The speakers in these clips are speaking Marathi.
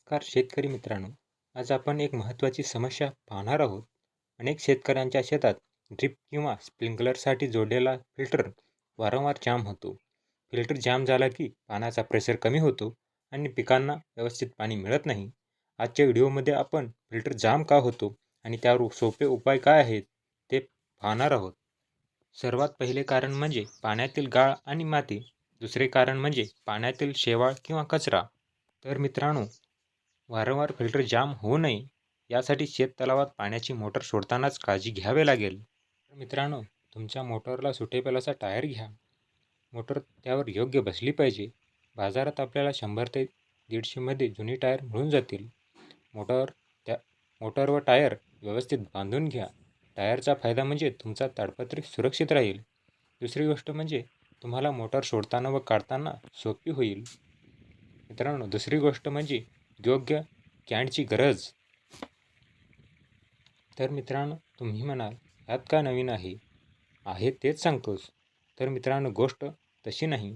नमस्कार शेतकरी मित्रांनो. आज आपण एक महत्त्वाची समस्या पाहणार आहोत. अनेक शेतकऱ्यांच्या शेतात ड्रिप किंवा स्प्रिंकलरसाठी जोडलेला फिल्टर वारंवार जाम होतो. फिल्टर जाम झाला की पाण्याचा प्रेशर कमी होतो आणि पिकांना व्यवस्थित पाणी मिळत नाही. आजच्या व्हिडिओमध्ये आपण फिल्टर जाम का होतो आणि त्यावर सोपे उपाय काय आहेत ते पाहणार आहोत. सर्वात पहिले कारण म्हणजे पाण्यातील गाळ आणि माती. दुसरे कारण म्हणजे पाण्यातील शेवाळ किंवा कचरा. तर मित्रांनो, वारंवार फिल्टर जाम होऊ नये यासाठी शेततलावात पाण्याची मोटर सोडतानाच काळजी घ्यावी लागेल. तर मित्रांनो, तुमच्या मोटरला सुटेबल असा टायर घ्या. मोटर त्यावर योग्य बसली पाहिजे. बाजारात आपल्याला 100 ते 150 मध्ये जुनी टायर मिळून जातील. मोटर त्या मोटर व टायर व्यवस्थित बांधून घ्या. टायरचा फायदा म्हणजे तुमचा ताडपत्री सुरक्षित राहील. दुसरी गोष्ट म्हणजे तुम्हाला मोटर सोडताना व काढताना सोपी होईल. मित्रांनो, दुसरी गोष्ट म्हणजे योग्य कॅनची गरज. तर मित्रांनो, तुम्ही म्हणाल यात का नवीन आहे? आहे तेच सांगतोस. तर मित्रांनो, गोष्ट तशी नाही.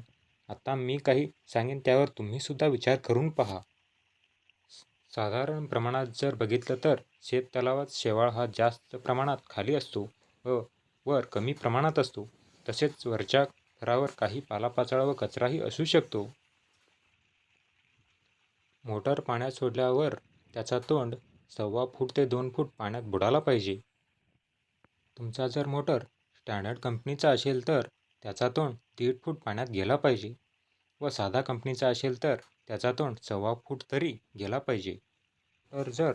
आता मी काही सांगेन त्यावर तुम्ही सुद्धा विचार करून पहा. साधारण प्रमाणात जर बघितलं तर शेततलावात शेवाळ हा जास्त प्रमाणात खाली असतो व वर कमी प्रमाणात असतो. तसेच वरच्या थरावर काही पालापाचोळा व कचराही असू शकतो. मोटर पाण्यात सोडल्यावर त्याचा तोंड 1.25 फूट ते 2 फूट पाण्यात बुडाला पाहिजे. तुमचा जर मोटर स्टँडर्ड कंपनीचा असेल तर त्याचा तोंड 1.5 फूट पाण्यात गेला पाहिजे व साधा कंपनीचा असेल तर त्याचा तोंड 1.25 फूट तरी गेला पाहिजे. तर जर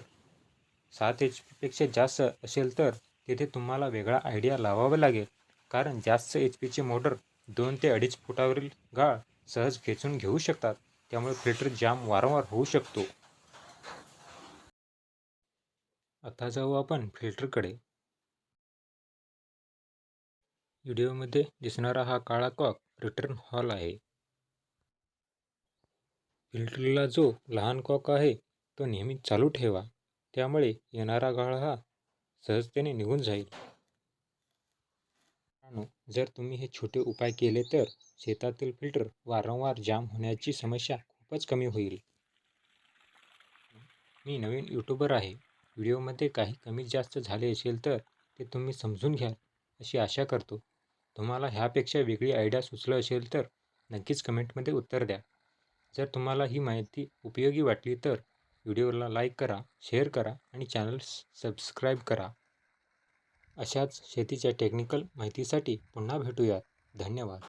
7 HP पेक्षा जास्त असेल तर तिथे तुम्हाला वेगळा आयडिया लावावा लागेल, कारण जास्त HPचे मोटर 2 ते 2.5 फुटावरील गाळ सहज खेचून घेऊ शकतात. त्यामुळे फिल्टर जाम वारंवार होऊ शकतो. आता जाऊ आपण फिल्टरकडे. व्हिडिओमध्ये दिसणारा हा काळा कॉक रिटर्न हॉल आहे. फिल्टरला जो लहान कॉक आहे तो नेहमी चालू ठेवा. त्यामुळे येणारा गाळ हा सहजतेने निघून जाईल. मित्रांनो, जर तुम्ही हे छोटे उपाय केले तर शेतातील फिल्टर वारंवार जाम होण्याची समस्या खूपच कमी होईल. मी नवीन यूट्यूबर आहे. व्हिडिओमध्ये काही कमी जास्त झाले असेल तर ते तुम्ही समजून घ्याल अशी आशा करतो. तुम्हाला ह्यापेक्षा वेगळी आयडिया सुचलं असेल तर नक्कीच कमेंटमध्ये उत्तर द्या. जर तुम्हाला ही माहिती उपयोगी वाटली तर व्हिडिओला लाईक करा, शेअर करा आणि चॅनल सबस्क्राईब करा. अशाच शेतीच्या टेक्निकल माहितीसाठी पुन्हा भेटूयात. धन्यवाद.